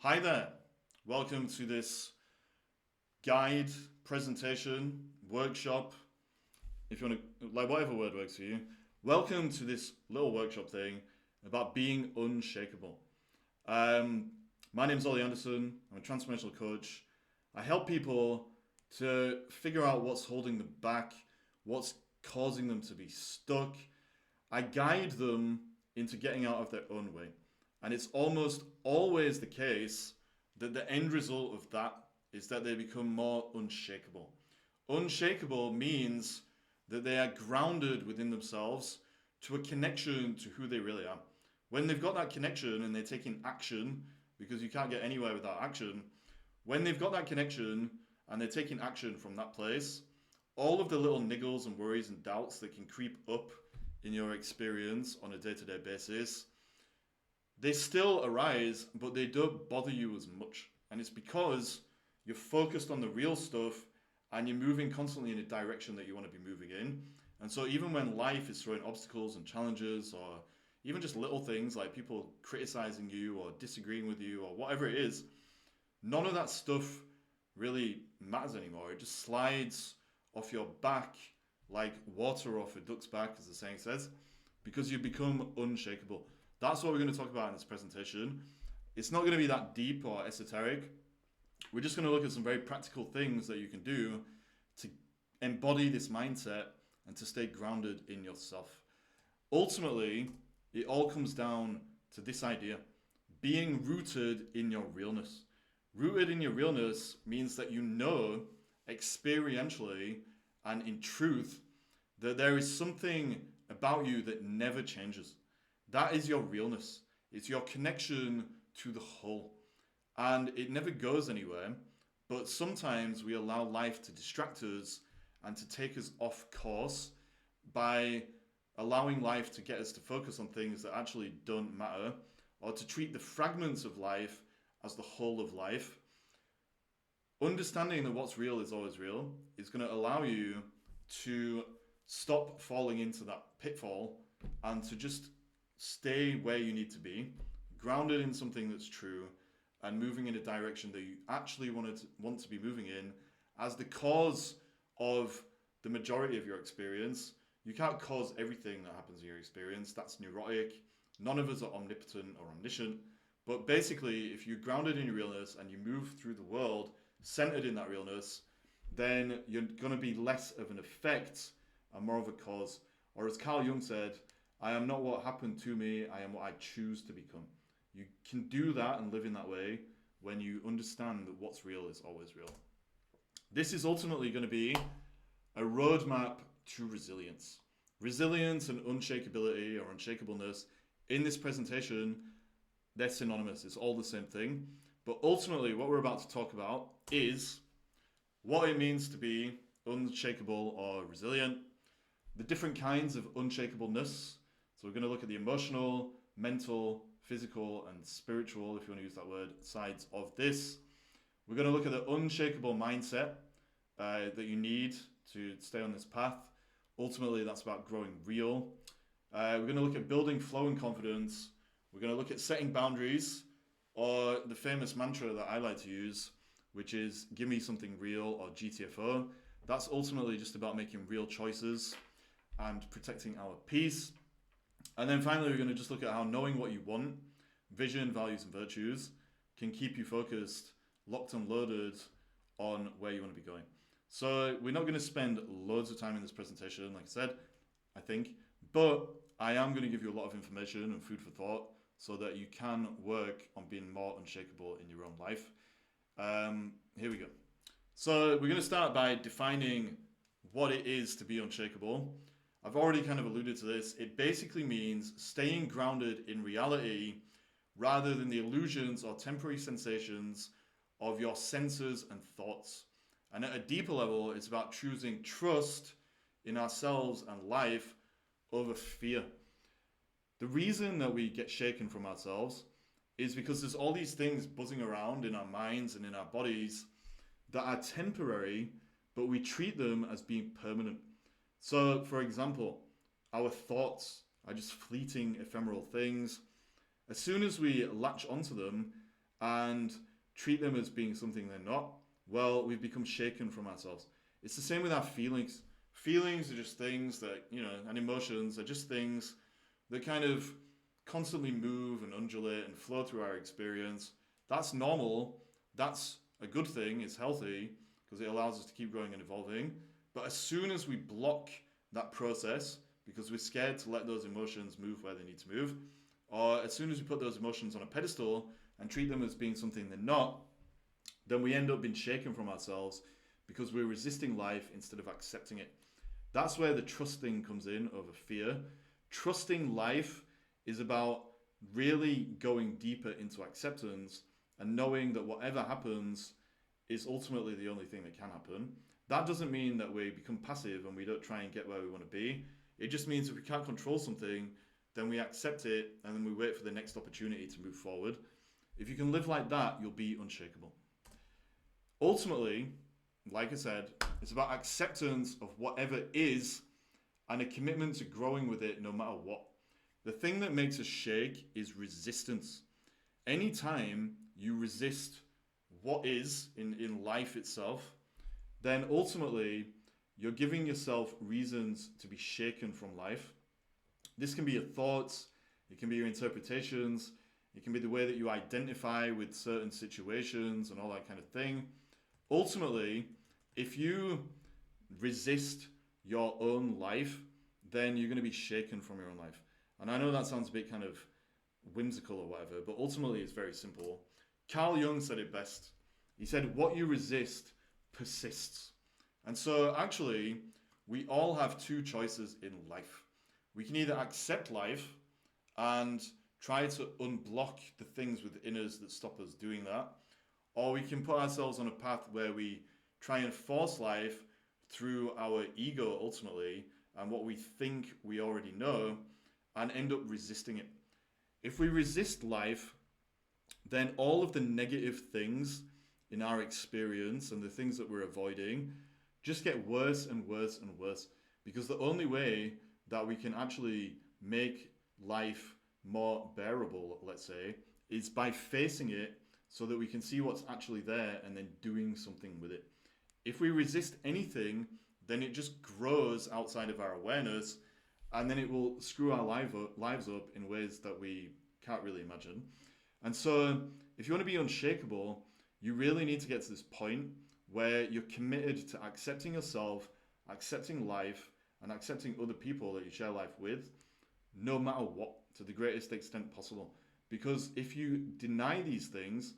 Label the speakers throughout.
Speaker 1: Hi there. Welcome to this guide, presentation, workshop, if you want to, like whatever word works for you. Welcome to this little workshop thing about being unshakable. Um, my name's Ollie Anderson. I'm a transformational coach. I help people to figure out what's holding them back, what's causing them to be stuck. I guide them into getting out of their own way. And it's almost always the case that the end result of that is that they become more unshakable. Unshakable means that they are grounded within themselves to a connection to who they really are. When they've got that connection and they're taking action, because you can't get anywhere without action, when they've got that connection and they're taking action from that place, all of the little niggles and worries and doubts that can creep up in your experience on a day-to-day basis, they still arise, but they don't bother you as much. And it's because you're focused on the real stuff and you're moving constantly in a direction that you want to be moving in. And so even when life is throwing obstacles and challenges, or even just little things like people criticizing you or disagreeing with you or whatever it is, none of that stuff really matters anymore. It just slides off your back like water off a duck's back, as the saying says, because you become unshakable. That's what we're going to talk about in this presentation. It's not going to be that deep or esoteric. We're just going to look at some very practical things that you can do to embody this mindset and to stay grounded in yourself. Ultimately, it all comes down to this idea: being rooted in your realness. Rooted in your realness means that you know experientially and in truth that there is something about you that never changes. That is your realness. It's your connection to the whole. And it never goes anywhere, but sometimes we allow life to distract us and to take us off course by allowing life to get us to focus on things that actually don't matter, or to treat the fragments of life as the whole of life. Understanding that what's real is always real is going to allow you to stop falling into that pitfall and to just stay where you need to be, grounded in something that's true, and moving in a direction that you actually want to be moving in as the cause of the majority of your experience. You can't cause everything that happens in your experience. That's neurotic. None of us are omnipotent or omniscient. But basically, if you're grounded in your realness and you move through the world centered in that realness, then you're going to be less of an effect and more of a cause. Or as Carl Jung said, I am not what happened to me, I am what I choose to become. You can do that and live in that way when you understand that what's real is always real. This is ultimately going to be a roadmap to resilience. Resilience and unshakability or unshakableness in this presentation, they're synonymous. It's all the same thing. But ultimately, what we're about to talk about is what it means to be unshakable or resilient, the different kinds of unshakableness. So we're going to look at the emotional, mental, physical, and spiritual, if you want to use that word, sides of this. We're going to look at the unshakable mindset that you need to stay on this path. Ultimately, that's about growing real. We're going to look at building flow and confidence. We're going to look at setting boundaries, or the famous mantra that I like to use, which is Gimme something real, or GTFO. That's ultimately just about making real choices and protecting our peace. And then finally, we're going to just look at how knowing what you want, vision, values, and virtues, can keep you focused, locked and loaded on where you want to be going. So we're not going to spend loads of time in this presentation, like I said, I think, but I am going to give you a lot of information and food for thought so that you can work on being more unshakable in your own life. Here we go. So we're going to start by defining what it is to be unshakable. I've already kind of alluded to this. It basically means staying grounded in reality rather than the illusions or temporary sensations of your senses and thoughts. And at a deeper level, it's about choosing trust in ourselves and life over fear. The reason that we get shaken from ourselves is because there's all these things buzzing around in our minds and in our bodies that are temporary, but we treat them as being permanent. So, for example, our thoughts are just fleeting, ephemeral things. As soon as we latch onto them and treat them as being something they're not, well, we've become shaken from ourselves. It's the same with our feelings. Feelings are just things that, and emotions are just things that kind of constantly move and undulate and flow through our experience. That's normal. That's a good thing. It's healthy because it allows us to keep growing and evolving. But as soon as we block that process because we're scared to let those emotions move where they need to move, or as soon as we put those emotions on a pedestal and treat them as being something they're not, then we end up being shaken from ourselves because we're resisting life instead of accepting it. That's where the trusting comes in over fear. Trusting life is about really going deeper into acceptance and knowing that whatever happens is ultimately the only thing that can happen. That doesn't mean that we become passive and we don't try and get where we want to be. It just means if we can't control something, then we accept it and then we wait for the next opportunity to move forward. If you can live like that, you'll be unshakable. Ultimately, like I said, it's about acceptance of whatever is and a commitment to growing with it no matter what. The thing that makes us shake is resistance. Anytime you resist what is in life itself, then ultimately you're giving yourself reasons to be shaken from life. This can be your thoughts, it can be your interpretations, it can be the way that you identify with certain situations and all that kind of thing. Ultimately, if you resist your own life, then you're going to be shaken from your own life. And I know that sounds a bit kind of whimsical or whatever, but ultimately it's very simple. Carl Jung said it best. He said, what you resist persists. And so actually, we all have two choices in life. We can either accept life and try to unblock the things within us that stop us doing that, or we can put ourselves on a path where we try and force life through our ego ultimately and what we think we already know and end up resisting it. If we resist life, then all of the negative things in our experience and the things that we're avoiding just get worse and worse and worse, because the only way that we can actually make life more bearable, let's say, is by facing it so that we can see what's actually there and then doing something with it. If we resist anything, then it just grows outside of our awareness, and then it will screw our lives up in ways that we can't really imagine. And so if you want to be unshakable, you really need to get to this point where you're committed to accepting yourself, accepting life, and accepting other people that you share life with, no matter what, to the greatest extent possible. Because if you deny these things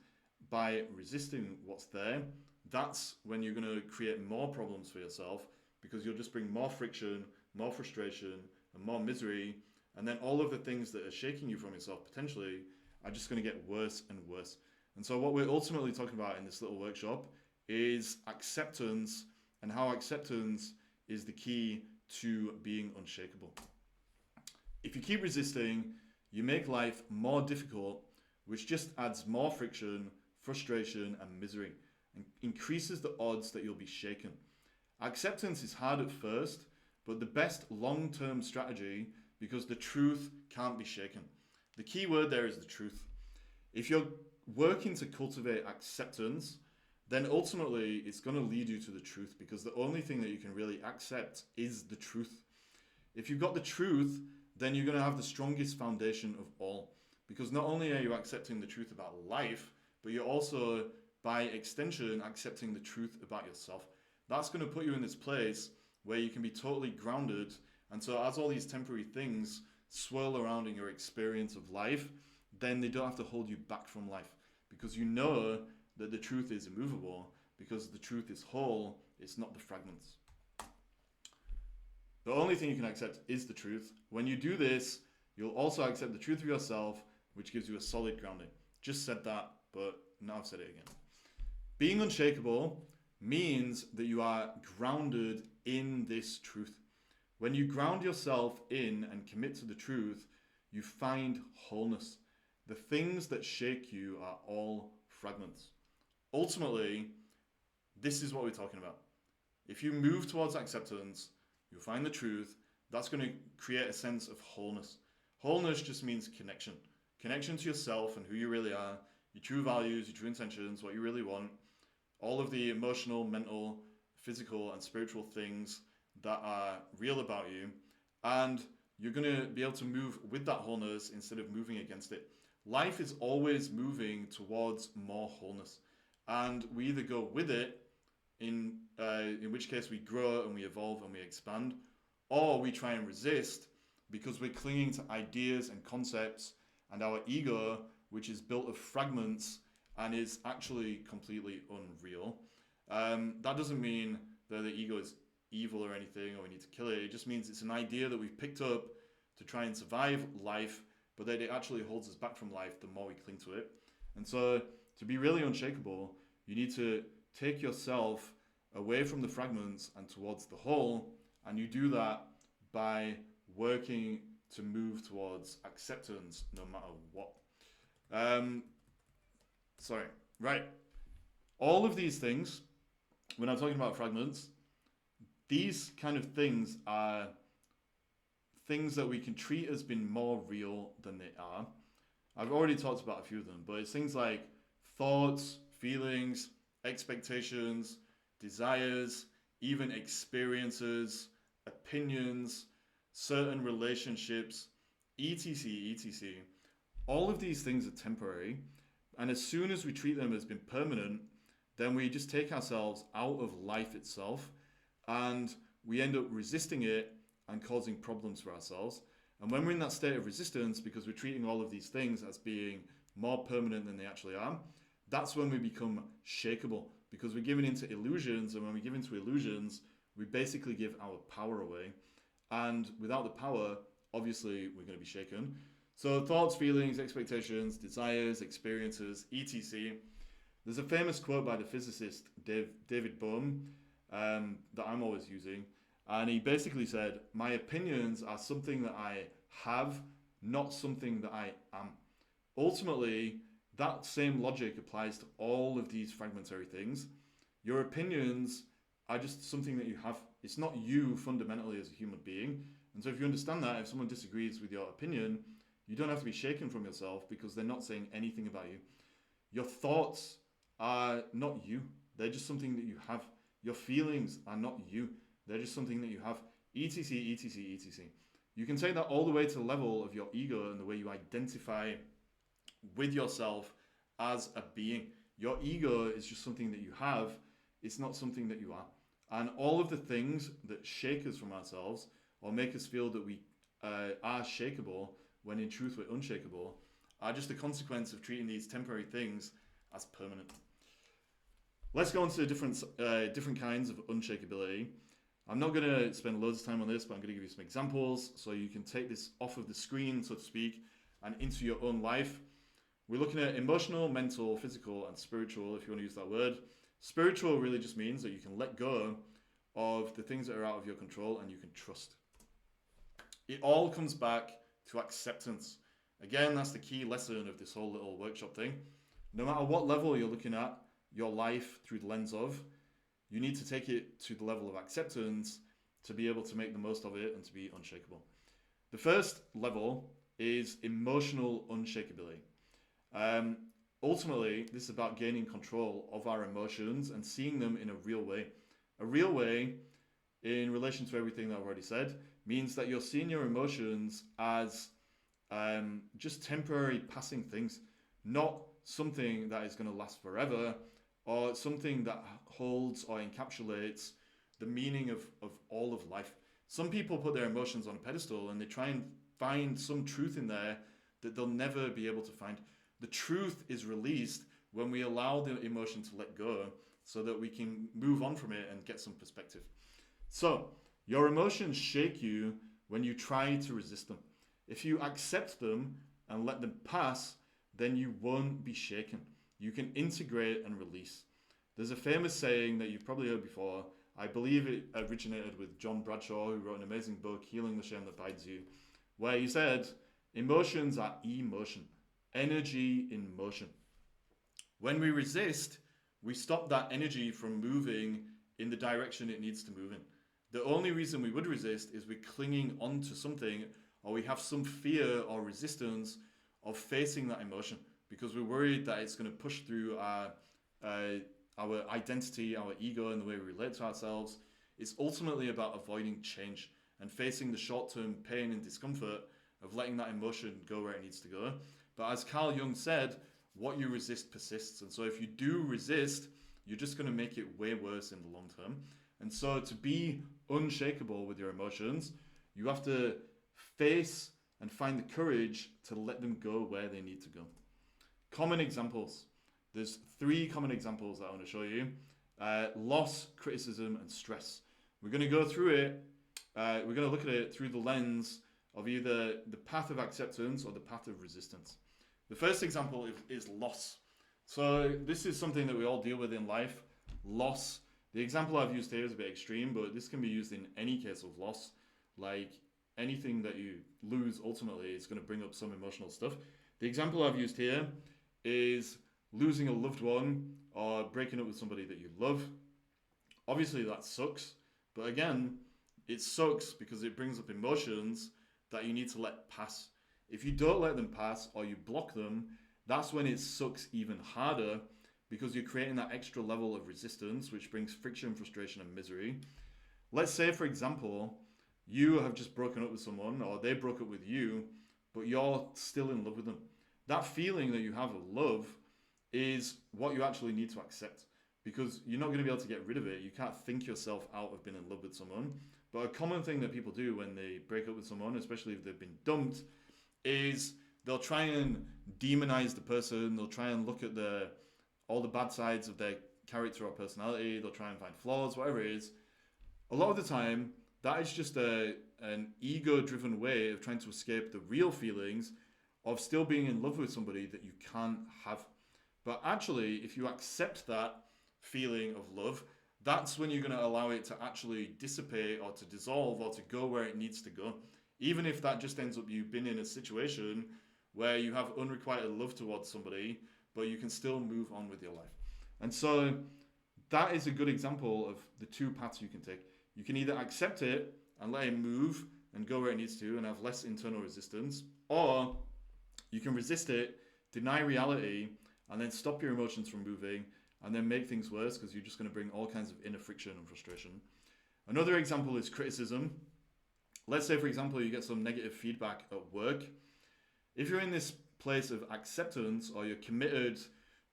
Speaker 1: by resisting what's there, that's when you're going to create more problems for yourself, because you'll just bring more friction, more frustration, and more misery. And then all of the things that are shaking you from yourself potentially are just going to get worse and worse. And so what we're ultimately talking about in this little workshop is acceptance, and how acceptance is the key to being unshakable. If you keep resisting, you make life more difficult, which just adds more friction, frustration, and misery, and increases the odds that you'll be shaken. Acceptance is hard at first, but the best long-term strategy, because the truth can't be shaken. The key word there is the truth. If you're working to cultivate acceptance, then ultimately it's going to lead you to the truth, because the only thing that you can really accept is the truth. If you've got the truth, then you're going to have the strongest foundation of all, because not only are you accepting the truth about life, but you're also, by extension, accepting the truth about yourself. That's going to put you in this place where you can be totally grounded. And so as all these temporary things swirl around in your experience of life, then they don't have to hold you back from life, because you know that the truth is immovable, because the truth is whole, it's not the fragments. The only thing you can accept is the truth. When you do this, you'll also accept the truth of yourself, which gives you a solid grounding. Just said that, but now I've said it again. Being unshakable means that you are grounded in this truth. When you ground yourself in and commit to the truth, you find wholeness. The things that shake you are all fragments. Ultimately, this is what we're talking about. If you move towards acceptance, you'll find the truth. That's going to create a sense of wholeness. Wholeness just means connection. Connection to yourself and who you really are. your true values, your true intentions, what you really want, all of the emotional, mental, physical, and spiritual things that are real about you, and you're going to be able to move with that wholeness instead of moving against it. Life is always moving towards more wholeness, and we either go with it, in which case we grow and we evolve and we expand, or we try and resist because we're clinging to ideas and concepts and our ego, which is built of fragments and is actually completely unreal. That doesn't mean that the ego is evil or anything, or we need to kill it. It just means it's an idea that we've picked up to try and survive life, but that it actually holds us back from life the more we cling to it. And so, to be really unshakable, you need to take yourself away from the fragments and towards the whole, and you do that by working to move towards acceptance no matter what. Right. All of these things, when I'm talking about fragments, these kind of things are things that we can treat as being more real than they are. I've already talked about a few of them, but it's things like thoughts, feelings, expectations, desires, even experiences, opinions, certain relationships, etc. All of these things are temporary, and as soon as we treat them as being permanent, then we just take ourselves out of life itself, and we end up resisting it and causing problems for ourselves. And when we're in that state of resistance, because we're treating all of these things as being more permanent than they actually are, that's when we become shakeable, because we're giving into illusions, and when we give into illusions, we basically give our power away. And without the power, obviously, we're going to be shaken. So thoughts, feelings, expectations, desires, experiences, etc. There's a famous quote by the physicist David Bohm that I'm always using. And he basically said, my opinions are something that I have, not something that I am. Ultimately, that same logic applies to all of these fragmentary things. Your opinions are just something that you have. It's not you fundamentally as a human being. And so if you understand that, if someone disagrees with your opinion, you don't have to be shaken from yourself because they're not saying anything about you. Your thoughts are not you. They're just something that you have. Your feelings are not you. They're just something that you have, etc. You can take that all the way to the level of your ego and the way you identify with yourself as a being. Your ego is just something that you have. It's not something that you are. And all of the things that shake us from ourselves or make us feel that we are shakeable when in truth we're unshakable are just a consequence of treating these temporary things as permanent. Let's go on to different kinds of unshakability. I'm not going to spend loads of time on this, but I'm going to give you some examples so you can take this off of the screen, so to speak, and into your own life. We're looking at emotional, mental, physical, and spiritual, if you want to use that word. Spiritual really just means that you can let go of the things that are out of your control and you can trust. It all comes back to acceptance. Again, that's the key lesson of this whole little workshop thing. No matter what level you're looking at your life through the lens of, you need to take it to the level of acceptance to be able to make the most of it and to be unshakable. The first level is emotional unshakability. Ultimately, this is about gaining control of our emotions and seeing them in a real way. A real way, in relation to everything that I've already said, means that you're seeing your emotions as just temporary passing things, not something that is going to last forever, or something that holds or encapsulates the meaning of all of life. Some people put their emotions on a pedestal and they try and find some truth in there that they'll never be able to find. The truth is released when we allow the emotion to let go so that we can move on from it and get some perspective. So, your emotions shake you when you try to resist them. If you accept them and let them pass, then you won't be shaken. You can integrate and release. There's a famous saying that you've probably heard before. I believe it originated with John Bradshaw, who wrote an amazing book, Healing the Shame That Bites You, where he said, emotions are emotion, energy in motion. When we resist, we stop that energy from moving in the direction it needs to move in. The only reason we would resist is we're clinging onto something, or we have some fear or resistance of facing that emotion. because we're worried that it's going to push through our identity, our ego, and the way we relate to ourselves. It's ultimately about avoiding change and facing the short-term pain and discomfort of letting that emotion go where it needs to go. But as Carl Jung said, what you resist persists. And so if you do resist, you're just going to make it way worse in the long term. And so to be unshakable with your emotions, you have to face and find the courage to let them go where they need to go. Common examples. There's 3 common examples that I want to show you. Loss, criticism, and stress. We're going to go through it. We're going to look at it through the lens of either the path of acceptance or the path of resistance. The first example is loss. So this is something that we all deal with in life. Loss. The example I've used here is a bit extreme, but this can be used in any case of loss. Like anything that you lose ultimately is going to bring up some emotional stuff. The example I've used here is losing a loved one or breaking up with somebody that you love. Obviously that sucks, but again, it sucks because it brings up emotions that you need to let pass. If you don't let them pass or you block them, that's when it sucks even harder because you're creating that extra level of resistance, which brings friction, frustration, and misery. Let's say, for example, you have just broken up with someone or they broke up with you, but you're still in love with them. That feeling that you have of love is what you actually need to accept because you're not going to be able to get rid of it. You can't think yourself out of being in love with someone. But a common thing that people do when they break up with someone, especially if they've been dumped, is they'll try and demonize the person. They'll try and look at all the bad sides of their character or personality. They'll try and find flaws, whatever it is. A lot of the time, that is just an ego-driven way of trying to escape the real feelings of still being in love with somebody that you can't have. But actually, if you accept that feeling of love, that's when you're going to allow it to actually dissipate or to dissolve or to go where it needs to go. Even if that just ends up you being in a situation where you have unrequited love towards somebody, but you can still move on with your life. And so that is a good example of the 2 paths you can take. You can either accept it and let it move and go where it needs to and have less internal resistance, or you can resist it, deny reality, and then stop your emotions from moving and then make things worse because you're just going to bring all kinds of inner friction and frustration. Another example is criticism. Let's say, for example, you get some negative feedback at work. If you're in this place of acceptance or you're committed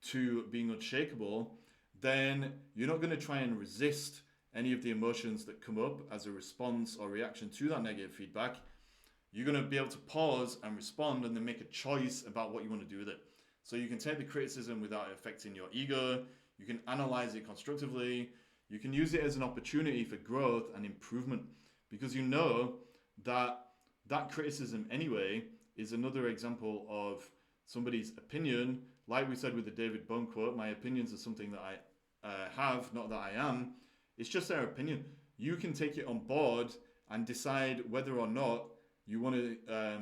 Speaker 1: to being unshakable, then you're not going to try and resist any of the emotions that come up as a response or reaction to that negative feedback. You're going to be able to pause and respond and then make a choice about what you want to do with it. So you can take the criticism without it affecting your ego. You can analyze it constructively. You can use it as an opportunity for growth and improvement because you know that that criticism anyway is another example of somebody's opinion. Like we said with the David Bohm quote, my opinions are something that I have, not that I am. It's just their opinion. You can take it on board and decide whether or not you want to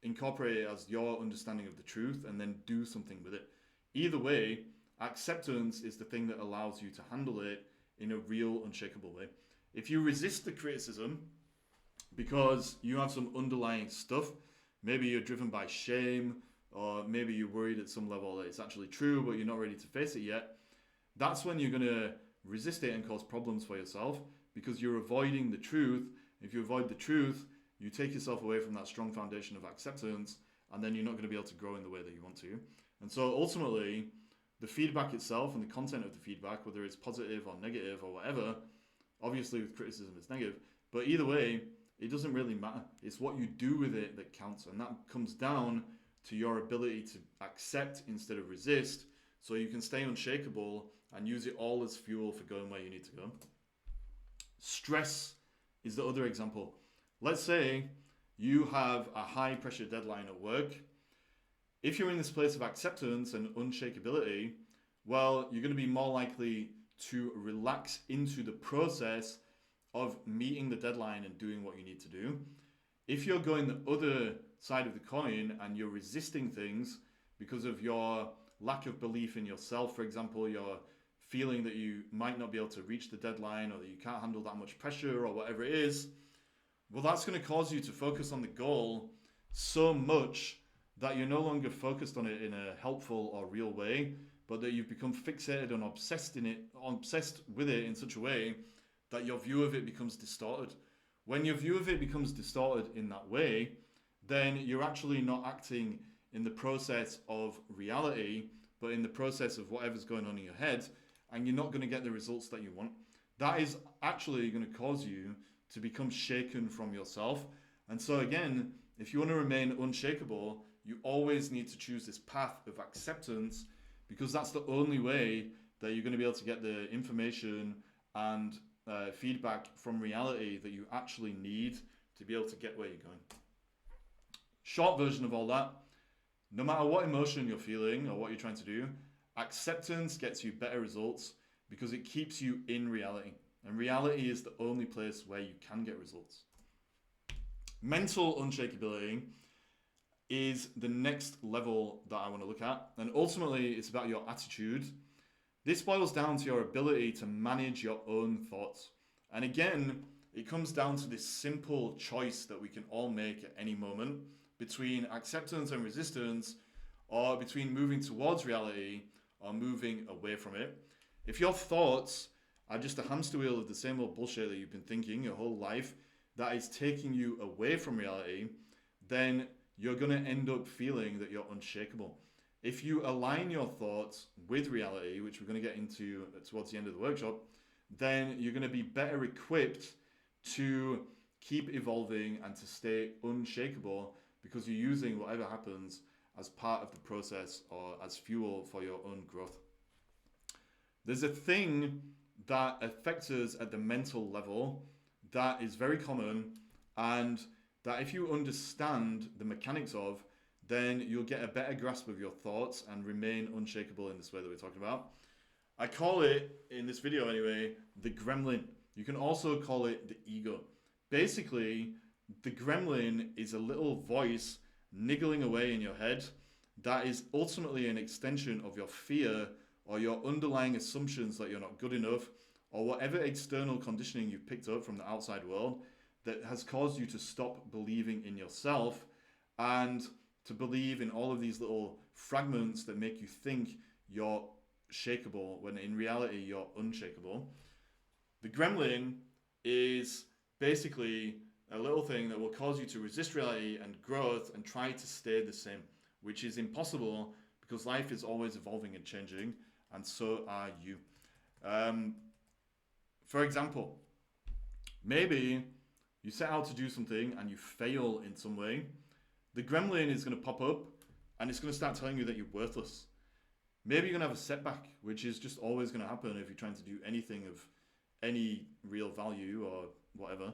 Speaker 1: incorporate it as your understanding of the truth and then do something with it. Either way, acceptance is the thing that allows you to handle it in a real, unshakable way. If you resist the criticism because you have some underlying stuff, maybe you're driven by shame, or maybe you're worried at some level that it's actually true, but you're not ready to face it yet, that's when you're going to resist it and cause problems for yourself because you're avoiding the truth. If you avoid the truth, you take yourself away from that strong foundation of acceptance, and then you're not going to be able to grow in the way that you want to. And so ultimately, the feedback itself and the content of the feedback, whether it's positive or negative or whatever, obviously with criticism it's negative, but either way, it doesn't really matter. It's what you do with it that counts, and that comes down to your ability to accept instead of resist, so you can stay unshakable and use it all as fuel for going where you need to go. Stress is the other example. Let's say you have a high pressure deadline at work. If you're in this place of acceptance and unshakability, well, you're going to be more likely to relax into the process of meeting the deadline and doing what you need to do. If you're going the other side of the coin and you're resisting things because of your lack of belief in yourself, for example, you're feeling that you might not be able to reach the deadline or that you can't handle that much pressure or whatever it is, well, that's going to cause you to focus on the goal so much that you're no longer focused on it in a helpful or real way, but that you've become fixated and obsessed with it in such a way that your view of it becomes distorted. When your view of it becomes distorted in that way, then you're actually not acting in the process of reality, but in the process of whatever's going on in your head, and you're not going to get the results that you want. That is actually going to cause you to become shaken from yourself. And so again, if you want to remain unshakable, you always need to choose this path of acceptance, because that's the only way that you're going to be able to get the information and feedback from reality that you actually need to be able to get where you're going. Short version of all that, no matter what emotion you're feeling or what you're trying to do, acceptance gets you better results because it keeps you in reality. And reality is the only place where you can get results. Mental unshakeability is the next level that I want to look at. And ultimately, it's about your attitude. This boils down to your ability to manage your own thoughts. And again, it comes down to this simple choice that we can all make at any moment between acceptance and resistance, or between moving towards reality or moving away from it. If your thoughts are just a hamster wheel of the same old bullshit that you've been thinking your whole life that is taking you away from reality, then you're going to end up feeling that you're unshakable. If you align your thoughts with reality, which we're going to get into towards the end of the workshop, then you're going to be better equipped to keep evolving and to stay unshakable, because you're using whatever happens as part of the process or as fuel for your own growth. There's a thing that affects us at the mental level that is very common, and that if you understand the mechanics of, then you'll get a better grasp of your thoughts and remain unshakable in this way that we're talking about. I call it, in this video anyway, the gremlin. You can also call it the ego. Basically, the gremlin is a little voice niggling away in your head that is ultimately an extension of your fear or your underlying assumptions that you're not good enough, or whatever external conditioning you've picked up from the outside world that has caused you to stop believing in yourself and to believe in all of these little fragments that make you think you're shakeable when in reality you're unshakable. The gremlin is basically a little thing that will cause you to resist reality and growth and try to stay the same, which is impossible because life is always evolving and changing, and so are you. For example, maybe you set out to do something and you fail in some way. The gremlin is going to pop up and it's going to start telling you that you're worthless. Maybe you're going to have a setback, which is just always going to happen if you're trying to do anything of any real value or whatever.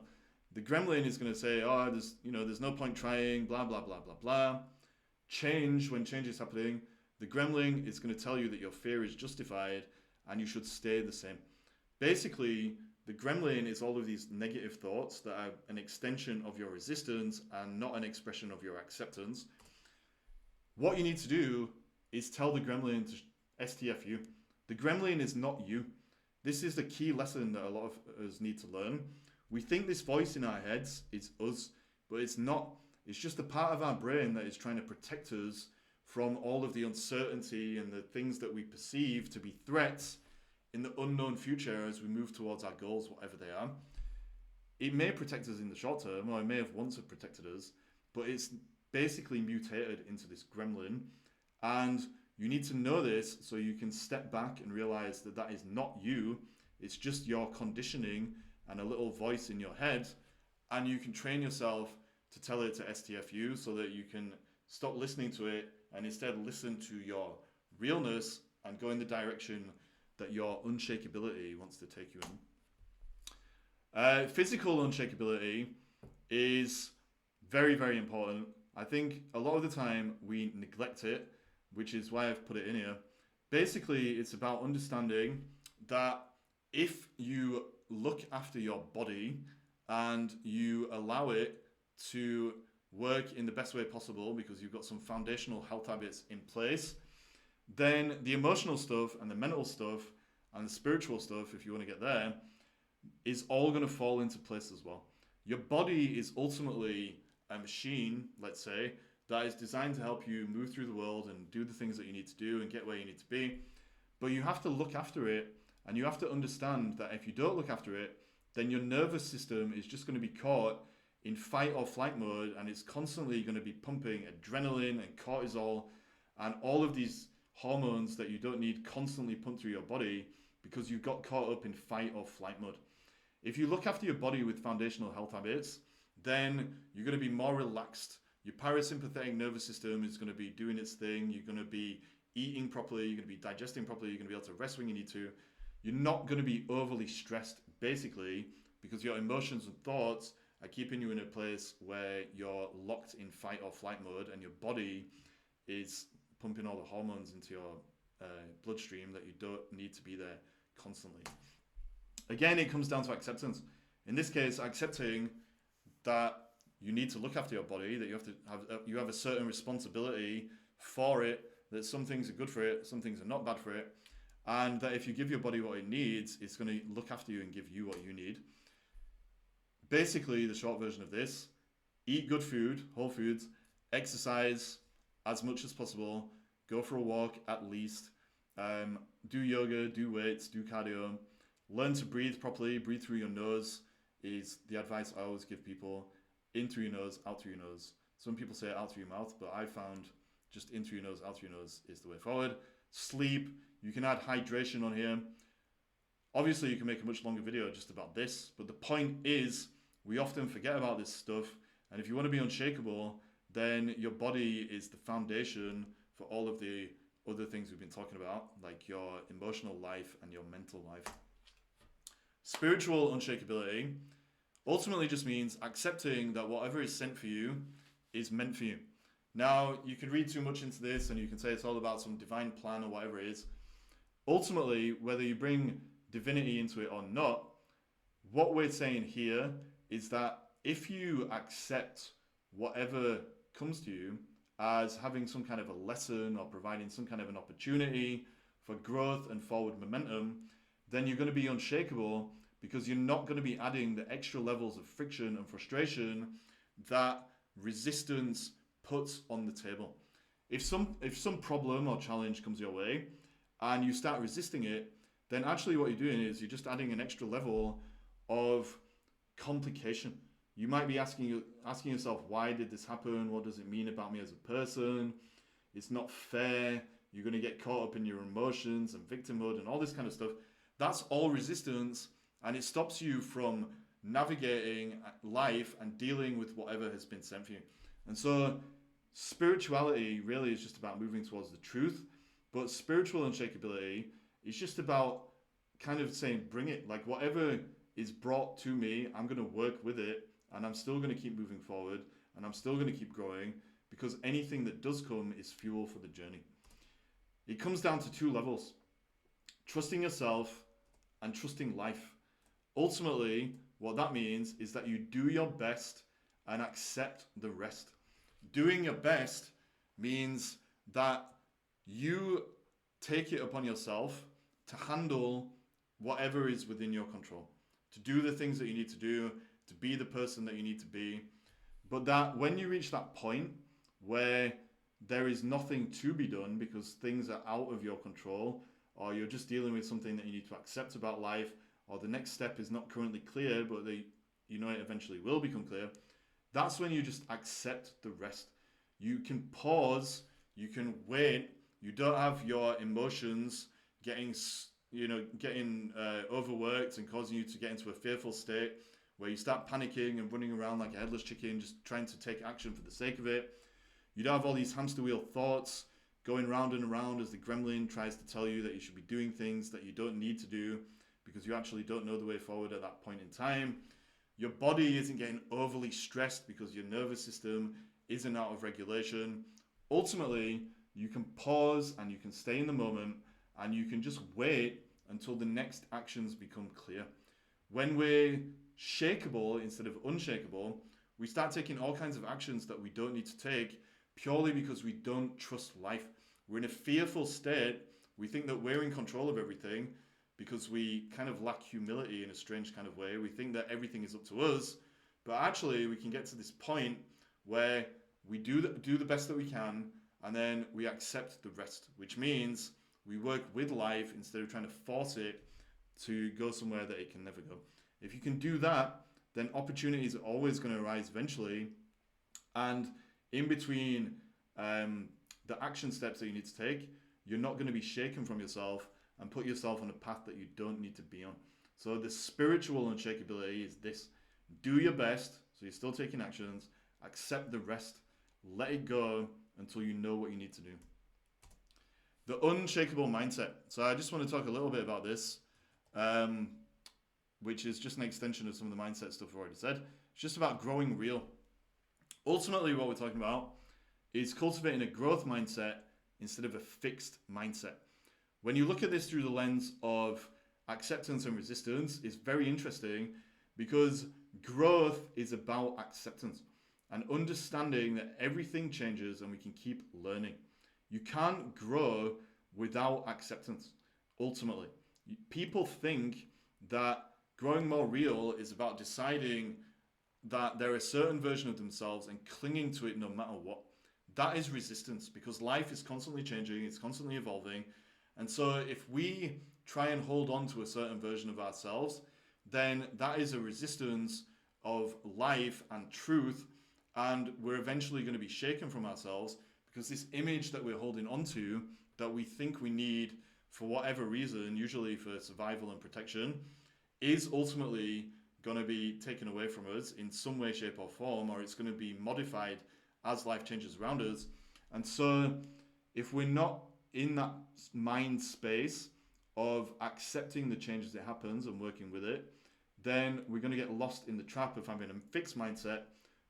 Speaker 1: The gremlin is going to say, oh, there's no point trying, blah, blah, blah, blah, blah. Change, when change is happening, the gremlin is going to tell you that your fear is justified and you should stay the same. Basically, the gremlin is all of these negative thoughts that are an extension of your resistance and not an expression of your acceptance. What you need to do is tell the gremlin to STF you. The gremlin is not you. This is the key lesson that a lot of us need to learn. We think this voice in our heads is us, but it's not. It's just a part of our brain that is trying to protect us from all of the uncertainty and the things that we perceive to be threats in the unknown future as we move towards our goals, whatever they are. It may protect us in the short term, or it may have once have protected us, but it's basically mutated into this gremlin. And you need to know this so you can step back and realize that that is not you. It's just your conditioning and a little voice in your head. And you can train yourself to tell it to STF you so that you can stop listening to it and instead listen to your realness and go in the direction that your unshakeability wants to take you in. Physical unshakeability is very, very important. I think a lot of the time we neglect it, which is why I've put it in here. Basically, it's about understanding that if you look after your body and you allow it to work in the best way possible because you've got some foundational health habits in place, then the emotional stuff and the mental stuff and the spiritual stuff, if you want to get there, is all going to fall into place as well. Your body is ultimately a machine, let's say, that is designed to help you move through the world and do the things that you need to do and get where you need to be. But you have to look after it, and you have to understand that if you don't look after it, then your nervous system is just going to be caught in fight or flight mode, and it's constantly going to be pumping adrenaline and cortisol and all of these hormones that you don't need constantly pumped through your body because you got caught up in fight or flight mode. If you look after your body with foundational health habits, then you're going to be more relaxed. Your parasympathetic nervous system is going to be doing its thing. You're going to be eating properly. You're going to be digesting properly. You're going to be able to rest when you need to. You're not going to be overly stressed, basically, because your emotions and thoughts are keeping you in a place where you're locked in fight or flight mode, and your body is pumping all the hormones into your bloodstream that you don't need to be there constantly. Again, it comes down to acceptance. In this case, accepting that you need to look after your body, that you have a certain responsibility for it, that some things are good for it, some things are not bad for it, and that if you give your body what it needs, it's going to look after you and give you what you need. Basically, the short version of this: eat good food, whole foods, exercise as much as possible, go for a walk at least, do yoga, do weights, do cardio, learn to breathe properly. Breathe through your nose is the advice I always give people. In through your nose, out through your nose. Some people say out through your mouth, but I found just in through your nose, out through your nose is the way forward. Sleep. You can add hydration on here. Obviously, you can make a much longer video just about this, but the point is we often forget about this stuff, and if you want to be unshakable, then your body is the foundation for all of the other things we've been talking about, like your emotional life and your mental life. Spiritual unshakability ultimately just means accepting that whatever is sent for you is meant for you. Now, you could read too much into this and you can say it's all about some divine plan or whatever it is. Ultimately, whether you bring divinity into it or not, what we're saying here is that if you accept whatever comes to you as having some kind of a lesson or providing some kind of an opportunity for growth and forward momentum, then you're going to be unshakable, because you're not going to be adding the extra levels of friction and frustration that resistance puts on the table. If some problem or challenge comes your way and you start resisting it, then actually what you're doing is you're just adding an extra level of complication. You might be asking yourself, why did this happen? What does it mean about me as a person? It's not fair. You're going to get caught up in your emotions and victimhood and all this kind of stuff. That's all resistance, and it stops you from navigating life and dealing with whatever has been sent for you. And so spirituality really is just about moving towards the truth, but spiritual unshakability is just about kind of saying, bring it. Like, whatever is brought to me, I'm going to work with it, and I'm still going to keep moving forward, and I'm still going to keep growing, because anything that does come is fuel for the journey. It comes down to two levels: trusting yourself and trusting life. Ultimately, what that means is that you do your best and accept the rest. Doing your best means that you take it upon yourself to handle whatever is within your control, to do the things that you need to do, to be the person that you need to be. But that when you reach that point where there is nothing to be done because things are out of your control, or you're just dealing with something that you need to accept about life, or the next step is not currently clear, but it eventually will become clear, that's when you just accept the rest. You can pause, you can wait, you don't have your emotions getting overworked and causing you to get into a fearful state where you start panicking and running around like a headless chicken, just trying to take action for the sake of it. You don't have all these hamster wheel thoughts going round and around as the gremlin tries to tell you that you should be doing things that you don't need to do because you actually don't know the way forward at that point in time. Your body isn't getting overly stressed because your nervous system isn't out of regulation. Ultimately, you can pause and you can stay in the moment and you can just wait until the next actions become clear. When we're shakeable instead of unshakable, we start taking all kinds of actions that we don't need to take purely because we don't trust life. We're in a fearful state. We think that we're in control of everything because we kind of lack humility in a strange kind of way. We think that everything is up to us, but actually we can get to this point where we do the best that we can, and then we accept the rest, which means we work with life instead of trying to force it to go somewhere that it can never go. If you can do that, then opportunities are always going to arise eventually, and in between the action steps that you need to take, you're not going to be shaken from yourself and put yourself on a path that you don't need to be on. So the spiritual unshakability is this: do your best, so you're still taking actions, accept the rest, let it go until you know what you need to do. The unshakable mindset. So I just want to talk a little bit about this, which is just an extension of some of the mindset stuff I've already said. It's just about growing real. Ultimately, what we're talking about is cultivating a growth mindset instead of a fixed mindset. When you look at this through the lens of acceptance and resistance, it's very interesting because growth is about acceptance and understanding that everything changes and we can keep learning. You can't grow without acceptance, ultimately. People think that growing more real is about deciding that they're a certain version of themselves and clinging to it no matter what. That is resistance, because life is constantly changing, it's constantly evolving. And so if we try and hold on to a certain version of ourselves, then that is a resistance of life and truth, and we're eventually going to be shaken from ourselves because this image that we're holding onto that we think we need for whatever reason, usually for survival and protection, is ultimately going to be taken away from us in some way, shape or form, or it's going to be modified as life changes around us. And so if we're not in that mind space of accepting the changes that happens and working with it, then we're going to get lost in the trap of having a fixed mindset,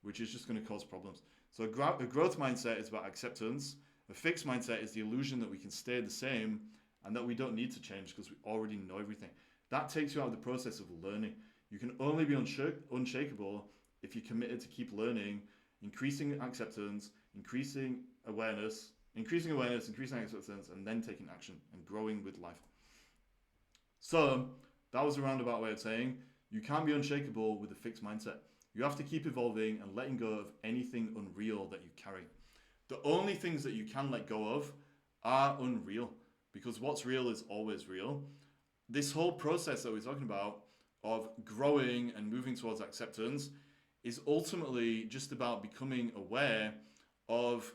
Speaker 1: which is just going to cause problems. So a growth mindset is about acceptance. A fixed mindset is the illusion that we can stay the same and that we don't need to change because we already know everything. That takes you out of the process of learning. You can only be unshakable if you're committed to keep learning, increasing acceptance, increasing awareness, increasing acceptance, and then taking action and growing with life. So that was a roundabout way of saying you can't be unshakable with a fixed mindset. You have to keep evolving and letting go of anything unreal that you carry. The only things that you can let go of are unreal, because what's real is always real. This whole process that we're talking about of growing and moving towards acceptance is ultimately just about becoming aware of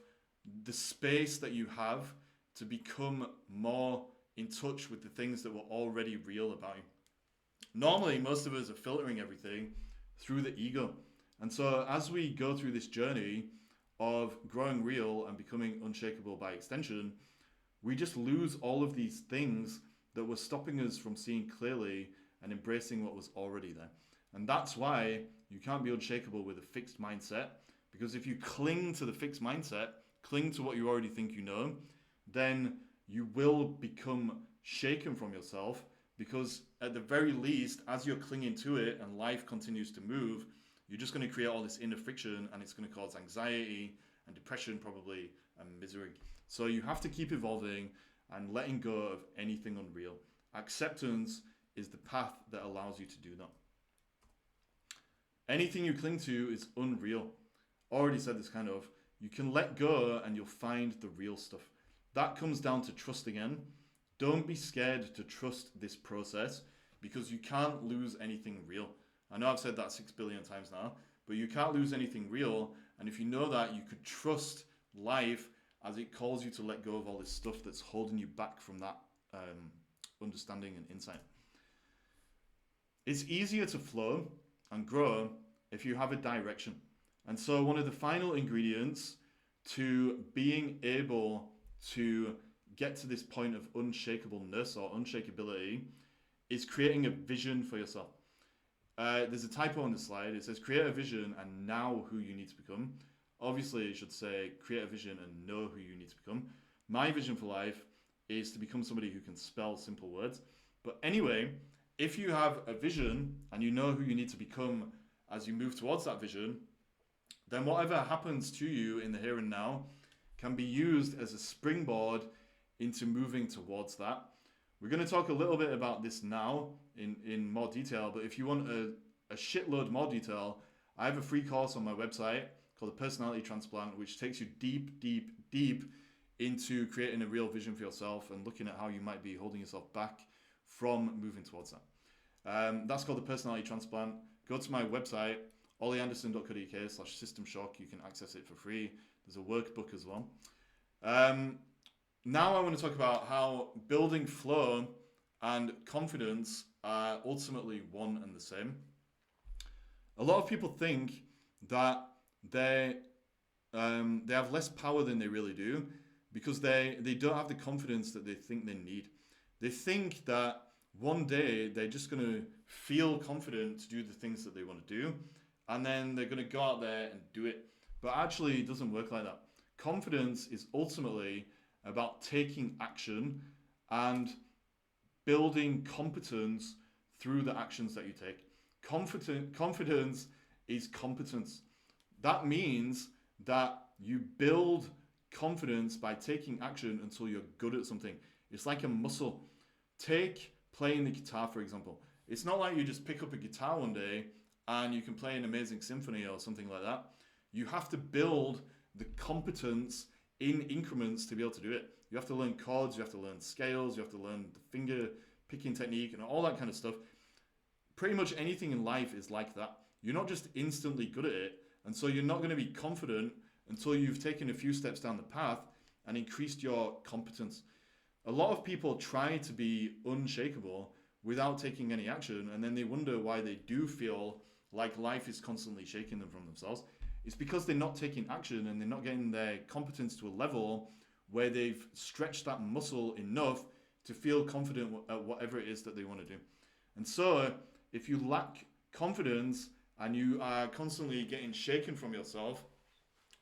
Speaker 1: the space that you have to become more in touch with the things that were already real about you. Normally, most of us are filtering everything through the ego. And so as we go through this journey of growing real and becoming unshakable by extension, we just lose all of these things that were stopping us from seeing clearly and embracing what was already there. And that's why you can't be unshakable with a fixed mindset, because if you cling to the fixed mindset, cling to what you already think you know, then you will become shaken from yourself, because at the very least, as you're clinging to it and life continues to move, you're just going to create all this inner friction, and it's going to cause anxiety and depression probably and misery. So you have to keep evolving and letting go of anything unreal. Acceptance is the path that allows you to do that. Anything you cling to is unreal. Already said this kind of. You can let go and you'll find the real stuff. That comes down to trust again. Don't be scared to trust this process, because you can't lose anything real. I know I've said that 6 billion times now, but you can't lose anything real. And if you know that, you could trust life as it calls you to let go of all this stuff that's holding you back from that understanding and insight. It's easier to flow and grow if you have a direction. And so one of the final ingredients to being able to get to this point of unshakableness or unshakability is creating a vision for yourself. There's a typo on the slide. It says create a vision and now who you need to become. Obviously, it should say create a vision and know who you need to become. My vision for life is to become somebody who can spell simple words. But anyway, if you have a vision and you know who you need to become as you move towards that vision, then whatever happens to you in the here and now can be used as a springboard into moving towards that. We're going to talk a little bit about this now in more detail, but if you want a shitload more detail, I have a free course on my website called the personality transplant, which takes you deep, deep, deep into creating a real vision for yourself and looking at how you might be holding yourself back from moving towards that. That's called the personality transplant. Go to my website, ollieanderson.co.uk/system shock. You can access it for free. There's a workbook as well. Now I want to talk about how building flow and confidence are ultimately one and the same. A lot of people think that they have less power than they really do because they don't have the confidence that they think they need. They think that one day they're just going to feel confident to do the things that they want to do, and then they're going to go out there and do it. But actually, it doesn't work like that. Confidence is ultimately about taking action and building competence through the actions that you take. Confidence is competence. That means that you build confidence by taking action until you're good at something. It's like a muscle. Take playing the guitar, for example. It's not like you just pick up a guitar one day and you can play an amazing symphony or something like that. You have to build the competence in increments to be able to do it. You have to learn chords, you have to learn scales, you have to learn the finger picking technique and all that kind of stuff. Pretty much anything in life is like that. You're not just instantly good at it, and so you're not going to be confident until you've taken a few steps down the path and increased your competence. A lot of people try to be unshakable without taking any action, and then they wonder why they do feel like life is constantly shaking them from themselves. It's because they're not taking action and they're not getting their competence to a level where they've stretched that muscle enough to feel confident at whatever it is that they want to do. And so if you lack confidence and you are constantly getting shaken from yourself,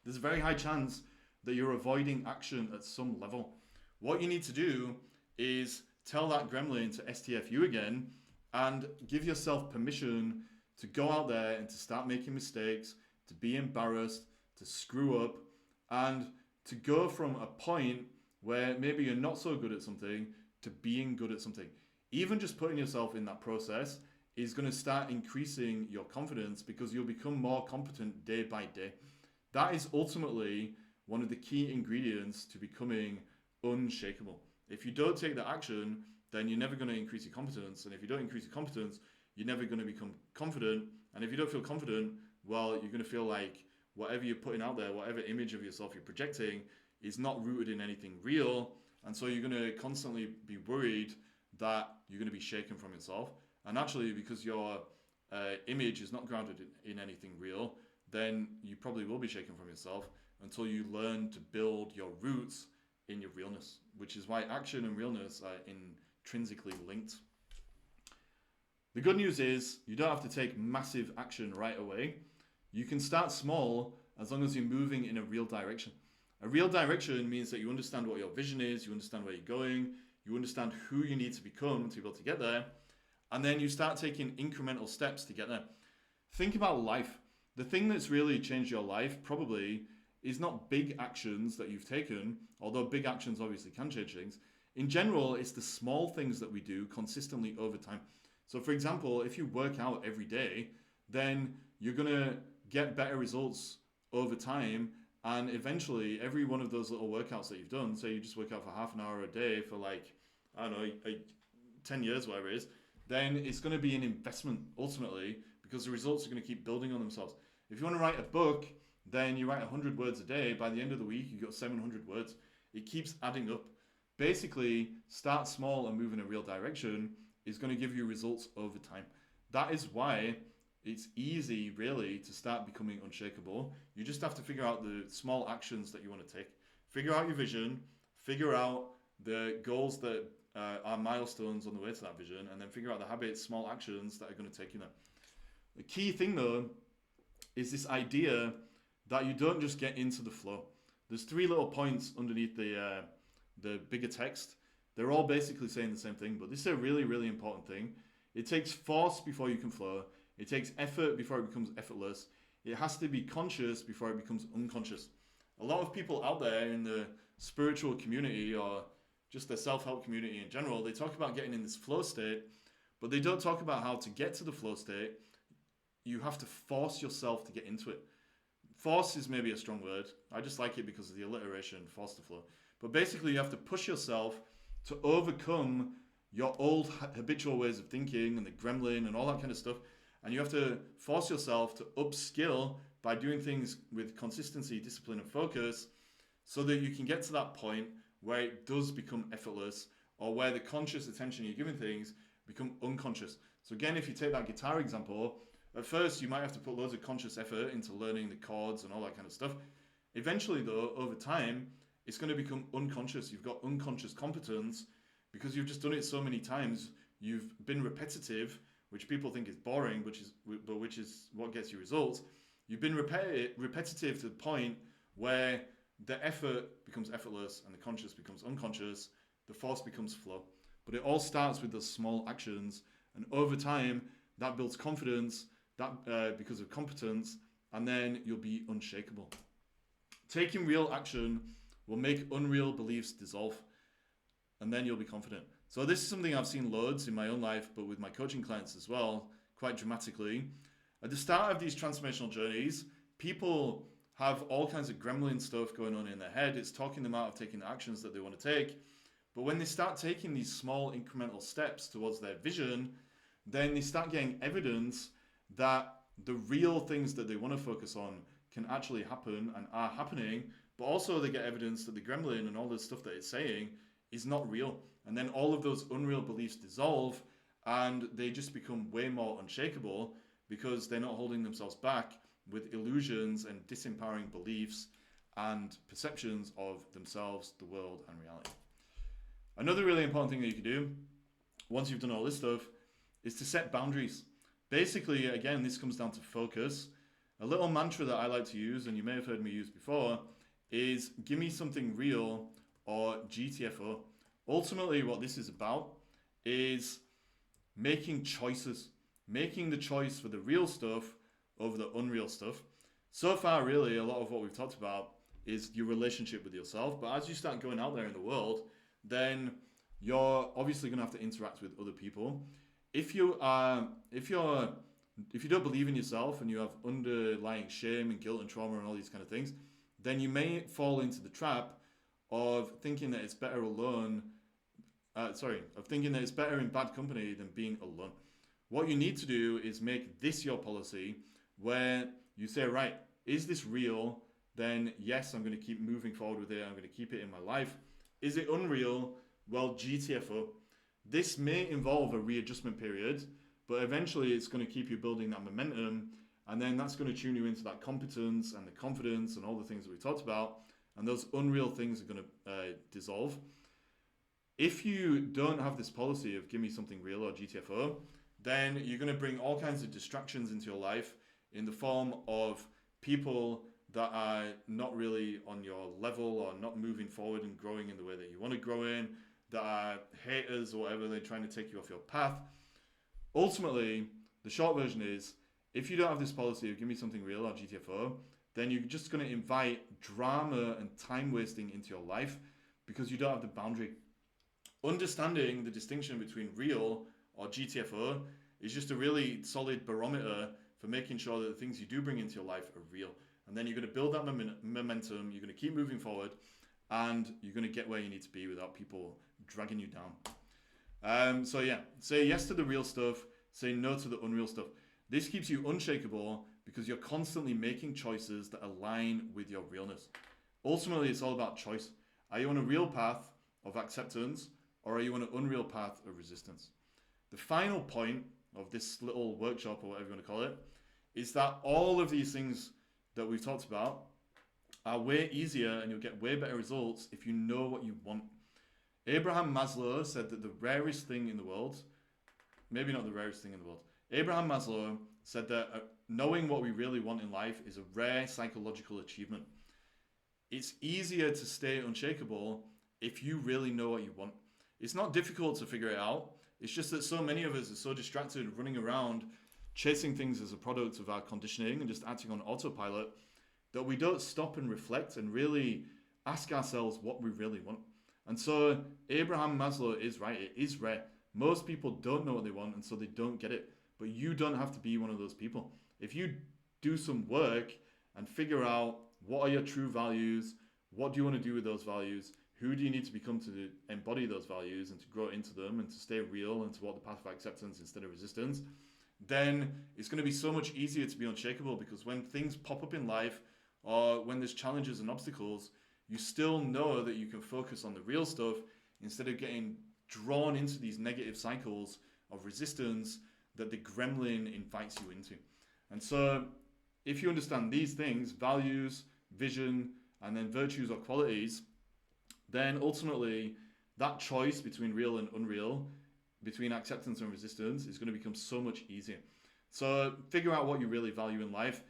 Speaker 1: there's a very high chance that you're avoiding action at some level. What you need to do is tell that gremlin to STFU again and give yourself permission to go out there and to start making mistakes, to be embarrassed, to screw up, and to go from a point where maybe you're not so good at something to being good at something. Even just putting yourself in that process is going to start increasing your confidence because you'll become more competent day by day. That is ultimately one of the key ingredients to becoming unshakable. If you don't take that action, then you're never going to increase your competence. And if you don't increase your competence, you're never going to become confident. And if you don't feel confident, well, you're going to feel like whatever you're putting out there, whatever image of yourself you're projecting is not rooted in anything real. And so you're going to constantly be worried that you're going to be shaken from yourself. And actually, because your image is not grounded in anything real, then you probably will be shaken from yourself until you learn to build your roots in your realness, which is why action and realness are intrinsically linked. The good news is you don't have to take massive action right away. You can start small as long as you're moving in a real direction. A real direction means that you understand what your vision is, you understand where you're going, you understand who you need to become to be able to get there, and then you start taking incremental steps to get there. Think about life. The thing that's really changed your life probably is not big actions that you've taken, although big actions obviously can change things. In general, it's the small things that we do consistently over time. So for example, if you work out every day, then you're going to get better results over time. And eventually, every one of those little workouts that you've done, say you just work out for half an hour a day for 10 years, whatever it is, then it's going to be an investment ultimately because the results are going to keep building on themselves. If you want to write a book, then you write 100 words a day. By the end of the week, you've got 700 words. It keeps adding up. Basically, start small and move in a real direction is going to give you results over time. That is why it's easy, really, to start becoming unshakable. You just have to figure out the small actions that you want to take. Figure out your vision, figure out the goals that are milestones on the way to that vision, and then figure out the habits, small actions that are going to take you there. The key thing, though, is this idea that you don't just get into the flow. There's 3 little points underneath the bigger text. They're all basically saying the same thing, but this is a really, really important thing. It takes force before you can flow. It takes effort before it becomes effortless. It has to be conscious before it becomes unconscious. A lot of people out there in the spiritual community or just the self-help community in general, they talk about getting in this flow state, but they don't talk about how to get to the flow state. You have to force yourself to get into it. force is maybe a strong word. I just like it because of the alliteration, force to flow. But basically, you have to push yourself to overcome your old habitual ways of thinking and the gremlin and all that kind of stuff. And you have to force yourself to upskill by doing things with consistency, discipline, and focus so that you can get to that point where it does become effortless, or where the conscious attention you're giving things become unconscious. So again, if you take that guitar example, at first you might have to put loads of conscious effort into learning the chords and all that kind of stuff. Eventually though, over time, it's going to become unconscious. You've got unconscious competence because you've just done it so many times. You've been repetitive, which people think is boring, which is what gets you results. You've been repetitive to the point where the effort becomes effortless and the conscious becomes unconscious. The force becomes flow. But it all starts with those small actions, and over time that builds confidence, that because of competence, and then you'll be unshakable. Taking real action will make unreal beliefs dissolve, and then you'll be confident. So this is something I've seen loads in my own life, but with my coaching clients as well, quite dramatically. At the start of these transformational journeys, people have all kinds of gremlin stuff going on in their head. It's talking them out of taking the actions that they want to take. But when they start taking these small incremental steps towards their vision, then they start getting evidence that the real things that they want to focus on can actually happen and are happening. But also they get evidence that the gremlin and all this stuff that it's saying is not real. And then all of those unreal beliefs dissolve and they just become way more unshakable because they're not holding themselves back with illusions and disempowering beliefs and perceptions of themselves, the world, and reality. Another really important thing that you can do once you've done all this stuff is to set boundaries. Basically, again, this comes down to focus. A little mantra that I like to use, and you may have heard me use before, is gimme something real, or GTFO. Ultimately, what this is about is making choices, making the choice for the real stuff over the unreal stuff. So far, really, a lot of what we've talked about is your relationship with yourself. But as you start going out there in the world, then you're obviously going to have to interact with other people. If you don't believe in yourself and you have underlying shame and guilt and trauma and all these kind of things, then you may fall into the trap of thinking that it's better alone. Of thinking that it's better in bad company than being alone. What you need to do is make this your policy, where you say, right, is this real? Then yes, I'm going to keep moving forward with it. I'm going to keep it in my life. Is it unreal? Well, GTFO. This may involve a readjustment period, but eventually it's going to keep you building that momentum, and then that's going to tune you into that competence and the confidence and all the things that we talked about, and those unreal things are going to dissolve. If you don't have this policy of give me something real or GTFO, then you're going to bring all kinds of distractions into your life in the form of people that are not really on your level or not moving forward and growing in the way that you want to grow in, that are haters or whatever, they're trying to take you off your path. Ultimately, the short version is, if you don't have this policy of give me something real or GTFO, then you're just going to invite drama and time wasting into your life because you don't have the boundary. Understanding the distinction between real or GTFO is just a really solid barometer for making sure that the things you do bring into your life are real. And then you're going to build that momentum, you're going to keep moving forward, and you're going to get where you need to be without people dragging you down. So yeah, say yes to the real stuff, say no to the unreal stuff. This keeps you unshakable because you're constantly making choices that align with your realness. Ultimately, it's all about choice. Are you on a real path of acceptance, or are you on an unreal path of resistance? The final point of this little workshop, or whatever you want to call it, is that all of these things that we've talked about are way easier and you'll get way better results if you know what you want. Abraham Maslow said that the rarest thing in the world, maybe not the rarest thing in the world, Abraham Maslow said that knowing what we really want in life is a rare psychological achievement. It's easier to stay unshakable if you really know what you want. It's not difficult to figure it out. It's just that so many of us are so distracted running around chasing things as a product of our conditioning and just acting on autopilot that we don't stop and reflect and really ask ourselves what we really want. And so Abraham Maslow is right. It is rare. Most people don't know what they want, and so they don't get it. But you don't have to be one of those people. If you do some work and figure out what are your true values, what do you want to do with those values, who do you need to become to embody those values and to grow into them and to stay real and to walk the path of acceptance instead of resistance, then it's going to be so much easier to be unshakable, because when things pop up in life or when there's challenges and obstacles, you still know that you can focus on the real stuff instead of getting drawn into these negative cycles of resistance that the gremlin invites you into. And so if you understand these things, values, vision, and then virtues or qualities, then ultimately that choice between real and unreal, between acceptance and resistance, is going to become so much easier. So figure out what you really value in life.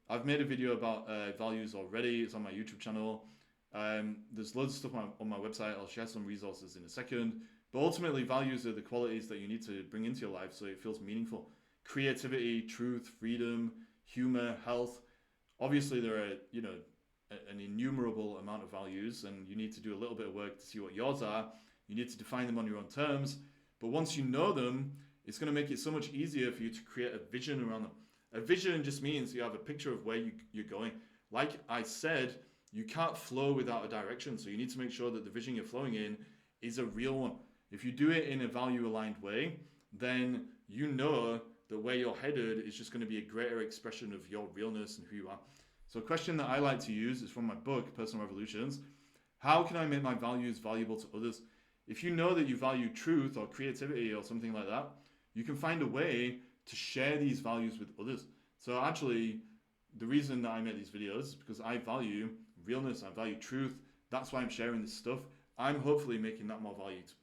Speaker 1: I've made a video about values already. It's on my YouTube channel. There's loads of stuff on my website. I'll share some resources in a second. But ultimately, values are the qualities that you need to bring into your life so it feels meaningful. Creativity, truth, freedom, humor, health. Obviously, there are, an innumerable amount of values, and you need to do a little bit of work to see what yours are. You need to define them on your own terms. But once you know them, it's going to make it so much easier for you to create a vision around them. A vision just means you have a picture of where you're going. Like I said, you can't flow without a direction. So you need to make sure that the vision you're flowing in is a real one. If you do it in a value-aligned way, then you know that where you're headed is just going to be a greater expression of your realness and who you are. So a question that I like to use is from my book, Personal Revolutions. How can I make my values valuable to others? If you know that you value truth or creativity or something like that, you can find a way to share these values with others. So actually, the reason that I make these videos is because I value realness, I value truth. That's why I'm sharing this stuff. I'm hopefully making that more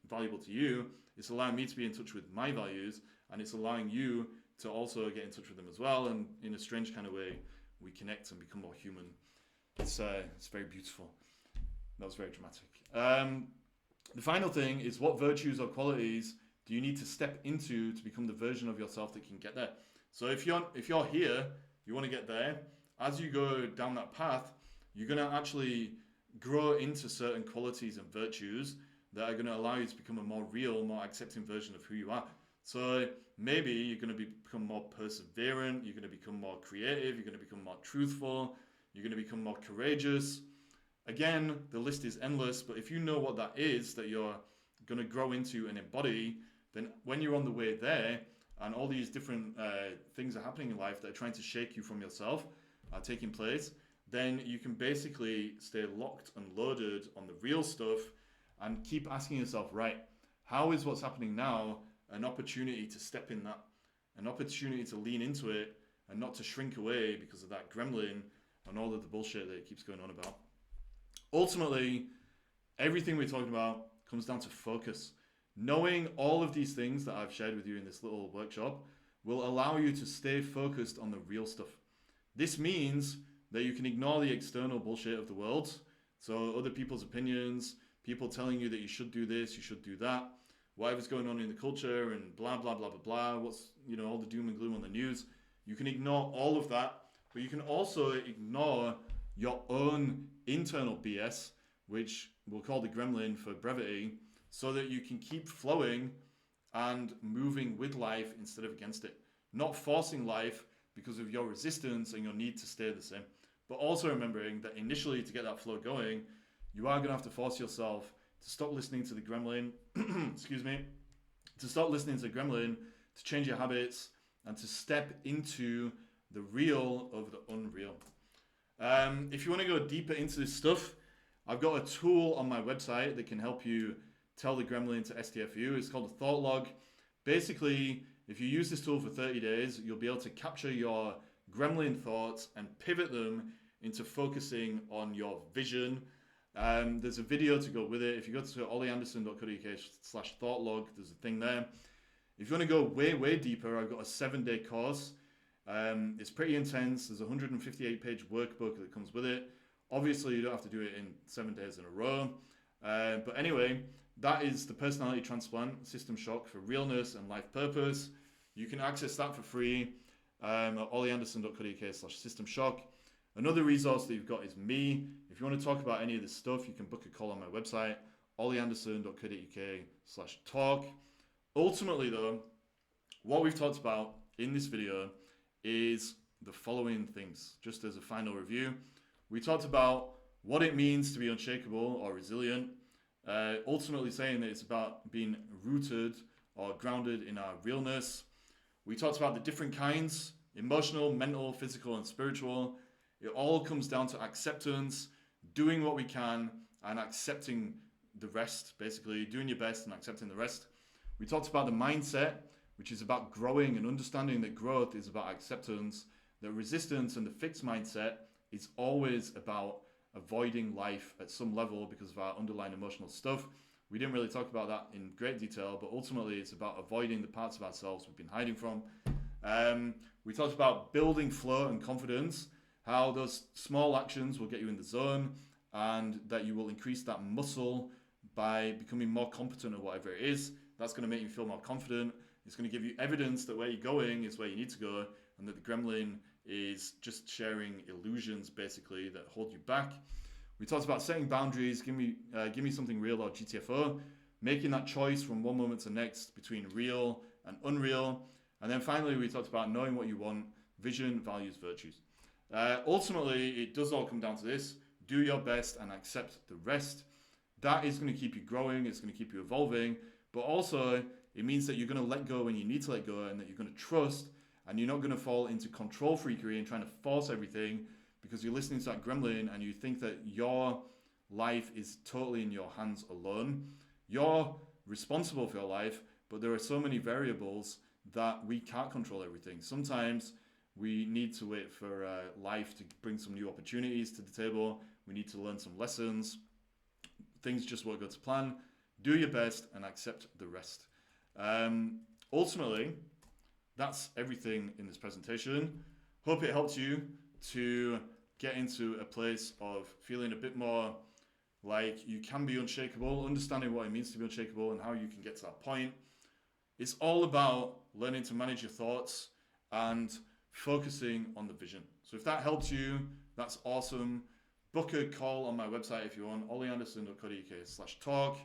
Speaker 1: valuable to you. It's allowing me to be in touch with my values, and it's allowing you to also get in touch with them as well. And in a strange kind of way, we connect and become more human. It's very beautiful. That was very dramatic. The final thing is, what virtues or qualities do you need to step into to become the version of yourself that can get there? So if you're here, you want to get there. As you go down that path, you're going to actually grow into certain qualities and virtues that are going to allow you to become a more real, more accepting version of who you are. So maybe you're going to become more perseverant, you're going to become more creative, you're going to become more truthful, you're going to become more courageous. Again, the list is endless, but if you know what that is that you're going to grow into and embody, then when you're on the way there and all these different things are happening in life that are trying to shake you from yourself are taking place, then you can basically stay locked and loaded on the real stuff and keep asking yourself, right, how is what's happening now an opportunity to step in that, an opportunity to lean into it and not to shrink away because of that gremlin and all of the bullshit that it keeps going on about. Ultimately, everything we're talking about comes down to focus. Knowing all of these things that I've shared with you in this little workshop will allow you to stay focused on the real stuff. This means that you can ignore the external bullshit of the world. So other people's opinions, people telling you that you should do this, you should do that, whatever's going on in the culture and blah, blah, blah, blah, blah, what's, all the doom and gloom on the news. You can ignore all of that, but you can also ignore your own internal BS, which we'll call the gremlin for brevity, so that you can keep flowing and moving with life instead of against it. Not forcing life because of your resistance and your need to stay the same. But also remembering that initially, to get that flow going, you are going to have to force yourself to stop listening to the gremlin, to stop listening to the gremlin, to change your habits, and to step into the real over the unreal. If you want to go deeper into this stuff, I've got a tool on my website that can help you tell the gremlin to STFU. It's called a thought log. Basically, if you use this tool for 30 days, you'll be able to capture your gremlin thoughts and pivot them into focusing on your vision. There's a video to go with it. If you go to ollieanderson.co.uk/thought log, there's a thing there. If you want to go way, way deeper, I've got a 7-day course. It's pretty intense. There's a 158-page workbook that comes with it. Obviously, you don't have to do it in 7 days in a row. But anyway, that is the personality transplant system shock for realness and life purpose. You can access that for free at ollieanderson.co.uk/system shock. Another resource that you've got is me. If you want to talk about any of this stuff, you can book a call on my website, ollieanderson.co.uk/talk. Ultimately, though, what we've talked about in this video is the following things, just as a final review. We talked about what it means to be unshakable or resilient, ultimately saying that it's about being rooted or grounded in our realness. We talked about the different kinds: emotional, mental, physical, and spiritual. It all comes down to acceptance, doing what we can, and accepting the rest, basically doing your best and accepting the rest. We talked about the mindset, which is about growing and understanding that growth is about acceptance, that resistance and the fixed mindset is always about avoiding life at some level because of our underlying emotional stuff. We didn't really talk about that in great detail, but ultimately it's about avoiding the parts of ourselves we've been hiding from. We talked about building flow and confidence, how those small actions will get you in the zone, and that you will increase that muscle by becoming more competent at whatever it is. That's going to make you feel more confident. It's going to give you evidence that where you're going is where you need to go, and that the gremlin is just sharing illusions, basically, that hold you back. We talked about setting boundaries, give me something real, or GTFO, making that choice from one moment to the next between real and unreal. And then finally, we talked about knowing what you want, vision, values, virtues. Ultimately, it does all come down to this: do your best and accept the rest. That is going to keep you growing, it's going to keep you evolving, but also it means that you're going to let go when you need to let go, and that you're going to trust, and you're not going to fall into control freakery and trying to force everything because you're listening to that gremlin and you think that your life is totally in your hands alone. You're responsible for your life, but there are so many variables that we can't control everything. Sometimes we need to wait for life to bring some new opportunities to the table. We need to learn some lessons. Things just won't go to plan. Do your best and accept the rest. Ultimately, that's everything in this presentation. Hope it helps you to get into a place of feeling a bit more like you can be unshakable, understanding what it means to be unshakable and how you can get to that point. It's all about learning to manage your thoughts and focusing on the vision. So if that helps you, that's awesome. Book a call on my website if you want, ollieanderson.co.uk/talk.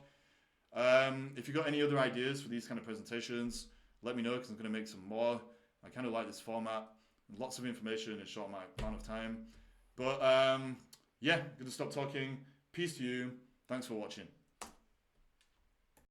Speaker 1: If you've got any other ideas for these kind of presentations, let me know, because I'm going to make some more. I kind of like this format. Lots of information in a short amount of time. But yeah, I'm going to stop talking. Peace to you. Thanks for watching.